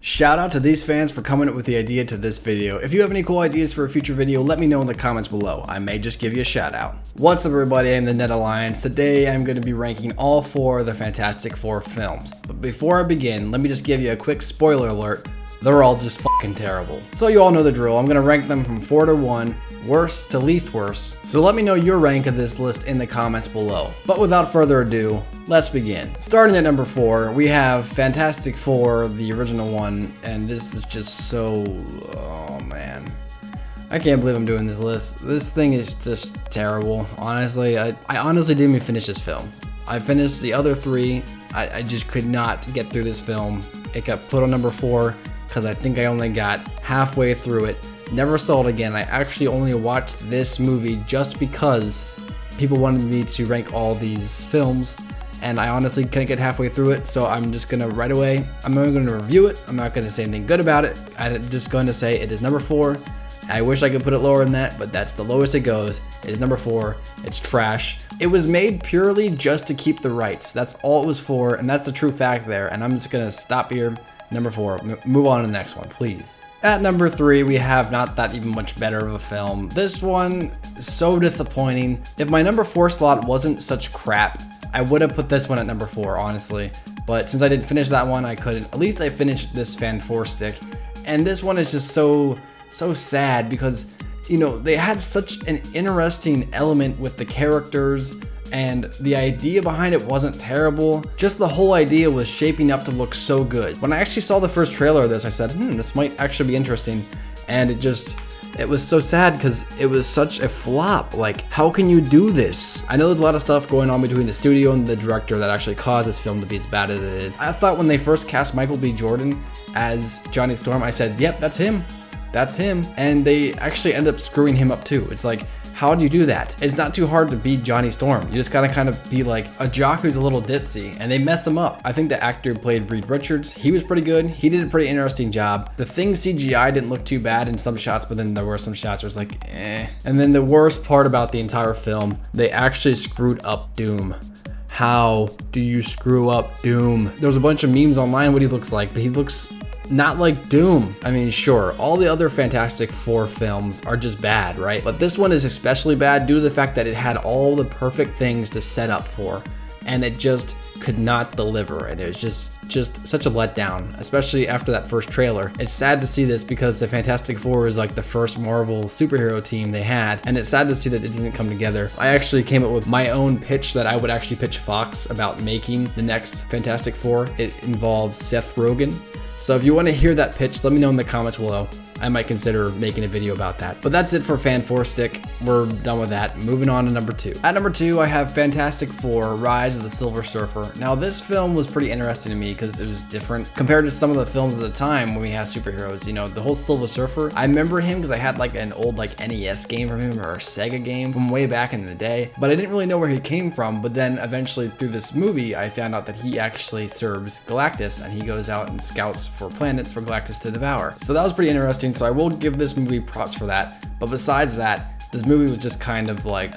Shout out to these fans for coming up with the idea to this video. If you have any cool ideas for a future video, let me know in the comments below. I may just give you a shout out. What's up everybody, I'm the Net Alliance. Today I'm going to be ranking all 4 of the Fantastic Four films. But before I begin, let me just give you a quick spoiler alert. They're all just fucking terrible. So you all know the drill. I'm going to rank them from 4 to 1, worst to least worst. So let me know your rank of this list in the comments below. But without further ado, let's begin. Starting at number 4, we have Fantastic Four, the original one, and this is just so, oh man. I can't believe I'm doing this list. This thing is just terrible. Honestly, I honestly didn't even finish this film. I finished the other 3. I just could not get through this film. It got put on number 4 because I think I only got halfway through it. Never saw it again. I actually only watched this movie just because people wanted me to rank all these films, and I honestly couldn't get halfway through it, so I'm just gonna right away, I'm only gonna review it. I'm not gonna say anything good about it. I'm just going to say it is number 4. I wish I could put it lower than that, but that's the lowest it goes. It is number 4. It's trash. It was made purely just to keep the rights. That's all it was for, and that's the true fact there, and I'm just gonna stop here. Number 4, move on to the next one, please. At number 3, we have not that even much better of a film. This one is so disappointing. If my number 4 slot wasn't such crap, I would have put this one at number 4, honestly. But since I didn't finish that one, I couldn't. At least I finished this Fantastic. And this one is just so sad because, you know, they had such an interesting element with the characters, and the idea behind it wasn't terrible. Just the whole idea was shaping up to look so good. When I actually saw the first trailer of this, I said, this might actually be interesting. And it was so sad because it was such a flop. Like, how can you do this? I know there's a lot of stuff going on between the studio and the director that actually caused this film to be as bad as it is. I thought when they first cast Michael B. Jordan as Johnny Storm, I said, yep, that's him. That's him. And they actually ended up screwing him up too. It's like, how do you do that? It's not too hard to beat Johnny Storm. You just gotta kind of be like a jock who's a little ditzy, and they mess him up. I think the actor who played Reed Richards, he was pretty good. He did a pretty interesting job. The Thing CGI didn't look too bad in some shots, but then there were some shots where it's like, eh. And then the worst part about the entire film, they actually screwed up Doom. How do you screw up Doom? There's a bunch of memes online what he looks like, but he looks not like Doom. I mean, sure, all the other Fantastic Four films are just bad, right? But this one is especially bad due to the fact that it had all the perfect things to set up for, and it just could not deliver, and it was just such a letdown, especially after that first trailer. It's sad to see this because the Fantastic Four is like the first Marvel superhero team they had, and it's sad to see that it didn't come together. I actually came up with my own pitch that I would actually pitch Fox about making the next Fantastic Four. It involves Seth Rogen. So if you want to hear that pitch, let me know in the comments below. I might consider making a video about that. But that's it for Fantastic. We're done with that. Moving on to number 2. At number 2, I have Fantastic Four, Rise of the Silver Surfer. Now this film was pretty interesting to me because it was different compared to some of the films at the time when we had superheroes. You know, the whole Silver Surfer, I remember him because I had like an old like NES game from him or a Sega game from way back in the day. But I didn't really know where he came from. But then eventually through this movie, I found out that he actually serves Galactus and he goes out and scouts for planets for Galactus to devour. So that was pretty interesting. So I will give this movie props for that. But besides that, this movie was just kind of like,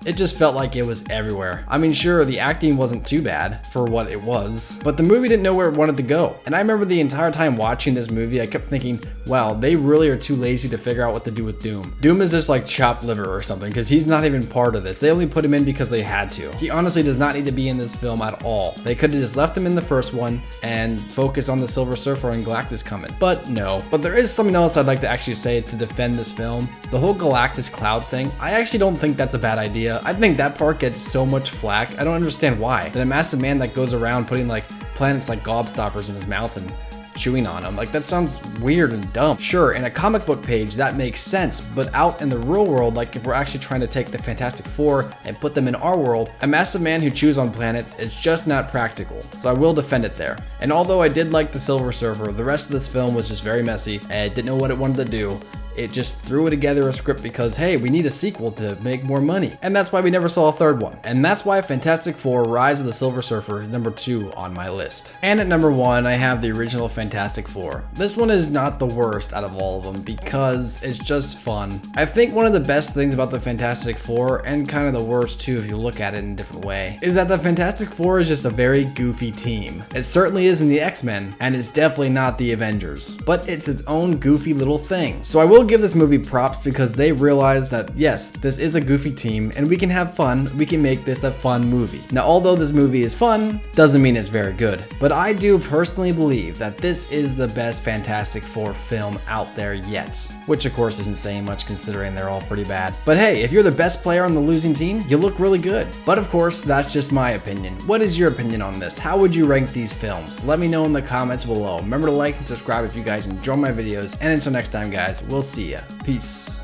it just felt like it was everywhere. I mean, sure, the acting wasn't too bad for what it was, but the movie didn't know where it wanted to go. And I remember the entire time watching this movie, I kept thinking, wow, they really are too lazy to figure out what to do with Doom. Doom is just like chopped liver or something, because he's not even part of this. They only put him in because they had to. He honestly does not need to be in this film at all. They could have just left him in the first one and focus on the Silver Surfer and Galactus coming. But no. But there is something else I'd like to actually say to defend this film. The whole Galactus cloud thing, I actually don't think that's a bad idea. I think that part gets so much flack. I don't understand why. That a massive man that goes around putting like planets like gobstoppers in his mouth and chewing on them, like that sounds weird and dumb. Sure, in a comic book page that makes sense, but out in the real world, like if we're actually trying to take the Fantastic Four and put them in our world, a massive man who chews on planets is just not practical. So I will defend it there. And although I did like the Silver Surfer, the rest of this film was just very messy and didn't know what it wanted to do. It just threw together a script because, hey, we need a sequel to make more money. And that's why we never saw a third one. And that's why Fantastic Four: Rise of the Silver Surfer is number 2 on my list. And at number 1, I have the original Fantastic Four. This one is not the worst out of all of them because it's just fun. I think one of the best things about the Fantastic Four, and kind of the worst too if you look at it in a different way, is that the Fantastic Four is just a very goofy team. It certainly isn't the X-Men, and it's definitely not the Avengers, but it's its own goofy little thing. So I will give this movie props because they realized that yes, this is a goofy team and we can have fun, we can make this a fun movie. Now although this movie is fun, doesn't mean it's very good, but I do personally believe that this is the best Fantastic Four film out there yet, which of course isn't saying much considering they're all pretty bad. But hey, if you're the best player on the losing team, you look really good. But of course, that's just my opinion. What is your opinion on this? How would you rank these films? Let me know in the comments below. Remember to like and subscribe if you guys enjoy my videos, and until next time guys, we'll see ya. Peace.